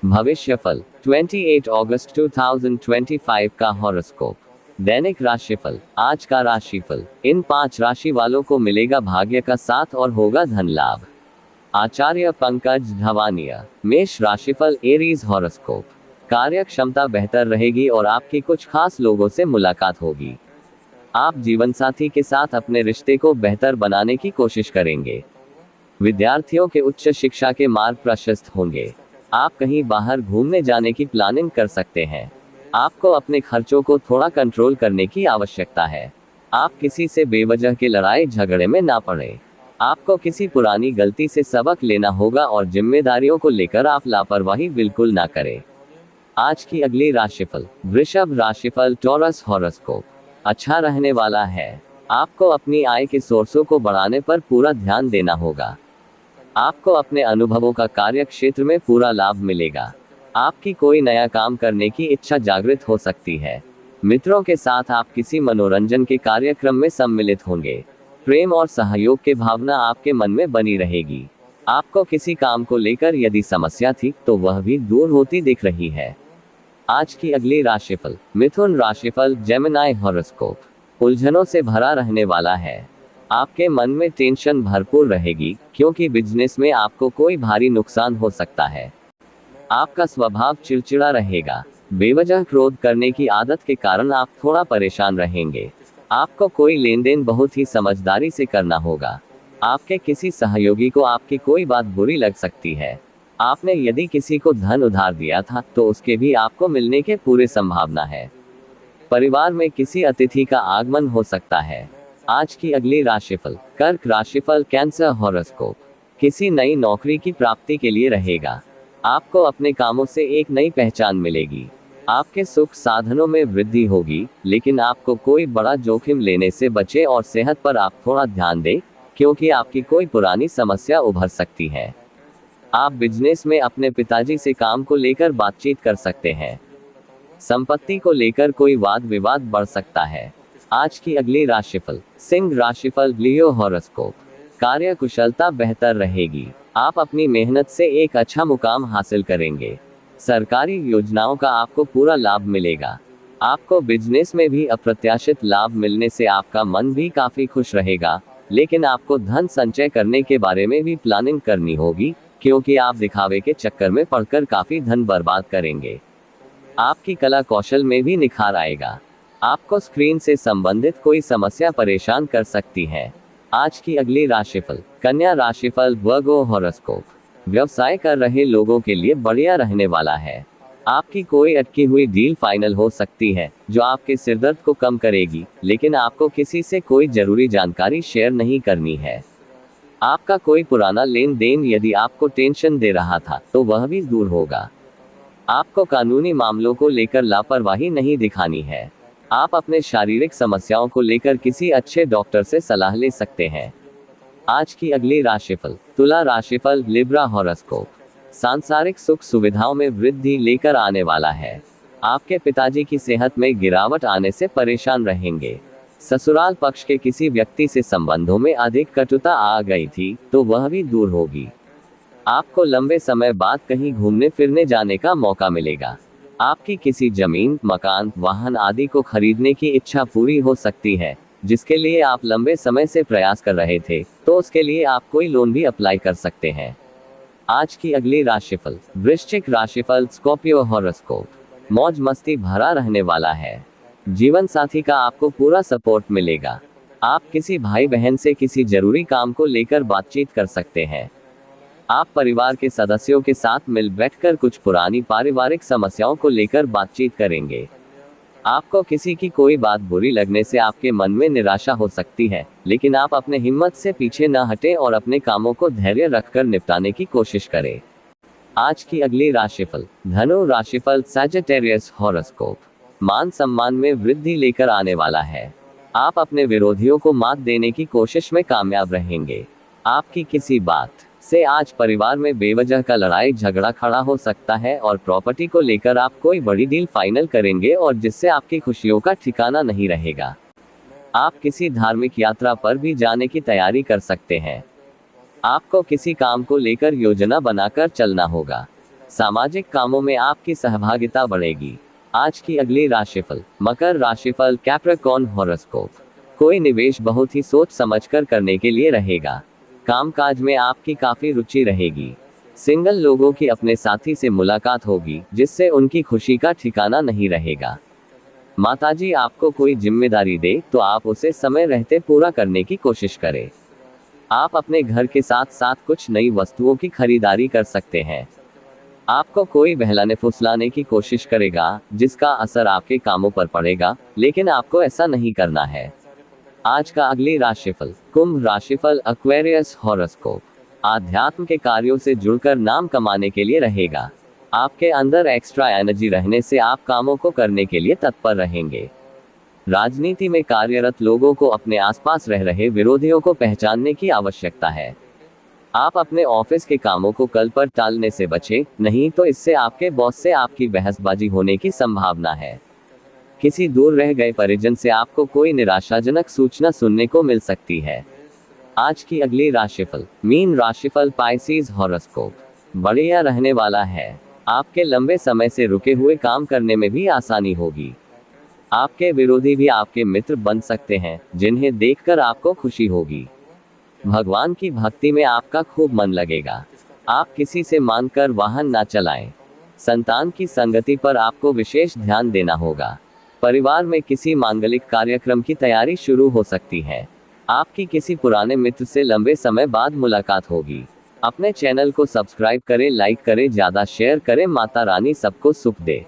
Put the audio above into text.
भविष्यफल 28 अगस्त 2025 का हॉरोस्कोप। दैनिक राशिफल। आज का राशिफल। इन 5 राशि वालों को मिलेगा भाग्य का साथ और होगा धन लाभ। आचार्य पंकज धवानिया। मेष राशिफल। Aries horoscope. कार्य क्षमता बेहतर रहेगी और आपकी कुछ खास लोगों से मुलाकात होगी। आप जीवनसाथी के साथ अपने रिश्ते को बेहतर बनाने की कोशिश करेंगे। विद्यार्थियों के उच्च शिक्षा के मार्ग प्रशस्त होंगे। आप कहीं बाहर घूमने जाने की प्लानिंग कर सकते हैं। आपको अपने खर्चों को थोड़ा कंट्रोल करने की आवश्यकता है। आप किसी से बेवजह के लड़ाई झगड़े में ना पड़े। आपको किसी पुरानी गलती से सबक लेना होगा और जिम्मेदारियों को लेकर आप लापरवाही बिल्कुल ना करें। आज की अगली राशिफल। वृषभ राशिफल। Taurus horoscope. अच्छा रहने वाला है। आपको अपनी आय के सोर्सों को बढ़ाने पर पूरा ध्यान देना होगा। आपको अपने अनुभवों का कार्य क्षेत्र में पूरा लाभ मिलेगा। आपकी कोई नया काम करने की इच्छा जागृत हो सकती है। मित्रों के साथ आप किसी मनोरंजन के कार्यक्रम में सम्मिलित होंगे। प्रेम और सहयोग की भावना आपके मन में बनी रहेगी। आपको किसी काम को लेकर यदि समस्या थी तो वह भी दूर होती दिख रही है। आज की अगली राशिफल। मिथुन राशिफल। Gemini horoscope. उलझनों से भरा रहने वाला है। आपके मन में टेंशन भरपूर रहेगी क्योंकि बिजनेस में आपको कोई भारी नुकसान हो सकता है। आपका स्वभाव चिड़चिड़ा रहेगा। बेवजह क्रोध करने की आदत के कारण आप थोड़ा परेशान रहेंगे। आपको कोई लेन देन बहुत ही समझदारी से करना होगा। आपके किसी सहयोगी को आपकी कोई बात बुरी लग सकती है। आपने यदि किसी को धन उधार दिया था तो उसके भी आपको मिलने के पूरे संभावना है। परिवार में किसी अतिथि का आगमन हो सकता है। आज की अगली राशिफल। कर्क राशिफल। Cancer horoscope. किसी नई नौकरी की प्राप्ति के लिए रहेगा। आपको अपने कामों से एक नई पहचान मिलेगी। आपके सुख साधनों में वृद्धि होगी, लेकिन आपको कोई बड़ा जोखिम लेने से बचें और सेहत पर आप थोड़ा ध्यान दें, क्योंकि आपकी कोई पुरानी समस्या उभर सकती है। आप बिजनेस में अपने पिताजी से काम को लेकर बातचीत कर सकते हैं। संपत्ति को लेकर कोई वाद विवाद बढ़ सकता है। आज की अगली राशिफल। सिंह राशिफल। लियो हॉरोस्कोप। कार्य कुशलता बेहतर रहेगी। आप अपनी मेहनत से एक अच्छा मुकाम हासिल करेंगे। सरकारी योजनाओं का आपको पूरा लाभ मिलेगा। आपको बिजनेस में भी अप्रत्याशित लाभ मिलने से आपका मन भी काफी खुश रहेगा, लेकिन आपको धन संचय करने के बारे में भी प्लानिंग करनी होगी, क्योंकि आप दिखावे के चक्कर में पड़कर काफी धन बर्बाद करेंगे। आपकी कला कौशल में भी निखार आएगा। आपको स्क्रीन से संबंधित कोई समस्या परेशान कर सकती है। आज की अगली राशिफल। कन्या राशिफल। वर्गो हॉरोस्कोप। व्यवसाय कर रहे लोगों के लिए बढ़िया रहने वाला है। आपकी कोई अटकी हुई डील फाइनल हो सकती है, जो आपके सिरदर्द को कम करेगी, लेकिन आपको किसी से कोई जरूरी जानकारी शेयर नहीं करनी है। आपका कोई पुराना लेन देन यदि आपको टेंशन दे रहा था तो वह भी दूर होगा। आपको कानूनी मामलों को लेकर लापरवाही नहीं दिखानी है। आप अपने शारीरिक समस्याओं को लेकर किसी अच्छे डॉक्टर से सलाह ले सकते हैं। आज की अगली राशिफल। तुला राशिफल। Libra horoscope. सांसारिक सुख सुविधाओं में वृद्धि लेकर आने वाला है। आपके पिताजी की सेहत में गिरावट आने से परेशान रहेंगे। ससुराल पक्ष के किसी व्यक्ति से संबंधों में अधिक कटुता आ गई थी तो वह भी दूर होगी। आपको लंबे समय बाद कहीं घूमने फिरने जाने का मौका मिलेगा। आपकी किसी जमीन, मकान, वाहन आदि को खरीदने की इच्छा पूरी हो सकती है, जिसके लिए आप लंबे समय से प्रयास कर रहे थे, तो उसके लिए आप कोई लोन भी अप्लाई कर सकते हैं। आज की अगली राशिफल। वृश्चिक राशिफल। Scorpio horoscope. मौज मस्ती भरा रहने वाला है। जीवन साथी का आपको पूरा सपोर्ट मिलेगा। आप किसी भाई बहन से किसी जरूरी काम को लेकर बातचीत कर सकते हैं। आप परिवार के सदस्यों के साथ मिल बैठकर कुछ पुरानी पारिवारिक समस्याओं को लेकर बातचीत करेंगे। आपको किसी की कोई बात बुरी लगने से आपके मन में निराशा हो सकती है, लेकिन आप अपने हिम्मत से पीछे न हटें और अपने कामों को धैर्य रखकर निपटाने की कोशिश करें। आज की अगली राशिफल। धनु राशिफल। Sagittarius horoscope. मान सम्मान में वृद्धि लेकर आने वाला है। आप अपने विरोधियों को मात देने की कोशिश में कामयाब रहेंगे। आपकी किसी बात से आज परिवार में बेवजह का लड़ाई झगड़ा खड़ा हो सकता है और प्रॉपर्टी को लेकर आप कोई बड़ी डील फाइनल करेंगे और जिससे आपकी खुशियों का ठिकाना नहीं रहेगा। आप किसी धार्मिक यात्रा पर भी जाने की तैयारी कर सकते हैं। आपको किसी काम को लेकर योजना बनाकर चलना होगा। सामाजिक कामों में आपकी सहभागिता बढ़ेगी। आज की अगली राशिफल। मकर राशिफल, कैप्रिकॉर्न हॉरोस्कोप। कोई निवेश बहुत ही सोच समझकर करने के लिए रहेगा। कामकाज में आपकी काफी रुचि रहेगी। सिंगल लोगों की अपने साथी से मुलाकात होगी, जिससे उनकी खुशी का ठिकाना नहीं रहेगा। माताजी आपको कोई जिम्मेदारी दे तो आप उसे समय रहते पूरा करने की कोशिश करें। आप अपने घर के साथ साथ कुछ नई वस्तुओं की खरीदारी कर सकते हैं। आपको कोई बहलाने फुसलाने की कोशिश करेगा, जिसका असर आपके कामों पर पड़ेगा, लेकिन आपको ऐसा नहीं करना है। आज का अगली राशिफल। कुंभ राशिफल, एक्वेरियस हॉरोस्कोप। आध्यात्म के कार्यों से जुड़कर नाम कमाने के लिए रहेगा। आपके अंदर एक्स्ट्रा एनर्जी रहने से आप कामों को करने के लिए तत्पर रहेंगे। राजनीति में कार्यरत लोगों को अपने आसपास रह रहे विरोधियों को पहचानने की आवश्यकता है। आप अपने ऑफिस के कामों को कल पर टालने से बचें, नहीं तो इससे आपके बॉस से आपकी बहसबाजी होने की संभावना है। किसी दूर रह गए परिजन से आपको कोई निराशाजनक सूचना सुनने को मिल सकती है। आज की अगली राशिफल। मीन राशिफल, पाइसेस हॉरोस्कोप। बढ़िया रहने वाला है। आपके लंबे समय से रुके हुए काम करने में भी आसानी होगी। आपके विरोधी भी आपके मित्र बन सकते हैं, जिन्हें देखकर आपको खुशी होगी। भगवान की भक्ति में आपका खूब मन लगेगा। आप किसी से मानकर वाहन ना चलाएं। संतान की संगति पर आपको विशेष ध्यान देना होगा। परिवार में किसी मांगलिक कार्यक्रम की तैयारी शुरू हो सकती है। आपकी किसी पुराने मित्र से लंबे समय बाद मुलाकात होगी। अपने चैनल को सब्सक्राइब करें, लाइक करें, ज्यादा शेयर करें। माता रानी सबको सुख दे।